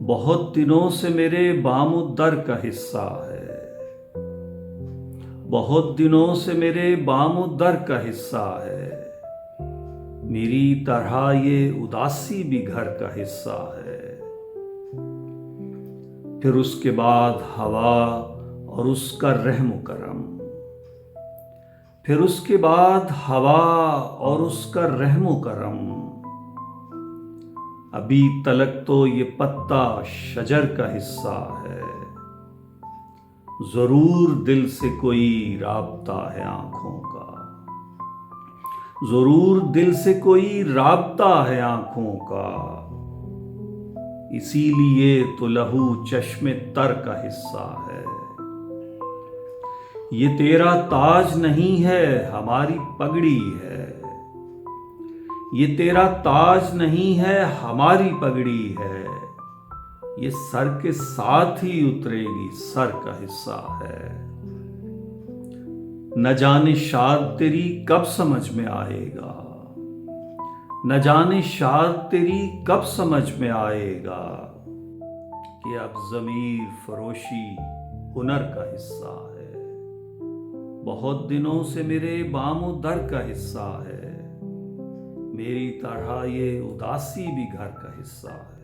बहुत दिनों से मेरे बामो दर का हिस्सा है। बहुत दिनों से मेरे बामो दर का हिस्सा है। मेरी तरह ये उदासी भी घर का हिस्सा है। फिर उसके बाद हवा और उसका रहम करम। फिर उसके बाद हवा और उसका रहम करम। अभी तलक तो ये पत्ता शजर का हिस्सा है। जरूर दिल से कोई राब्ता है आंखों का। जरूर दिल से कोई राब्ता है आंखों का। इसीलिए तो लहू चश्मे तर का हिस्सा है। ये तेरा ताज नहीं है, हमारी पगड़ी है। ये तेरा ताज नहीं है, हमारी पगड़ी है। ये सर के साथ ही उतरेगी, सर का हिस्सा है। न जाने शाद तेरी कब समझ में आएगा। न जाने शाद तेरी कब समझ में आएगा कि अब ज़मीर फरोशी हुनर का हिस्सा है। बहुत दिनों से मेरे बामो दर का हिस्सा है। मेरी तरह ये उदासी भी घर का हिस्सा है।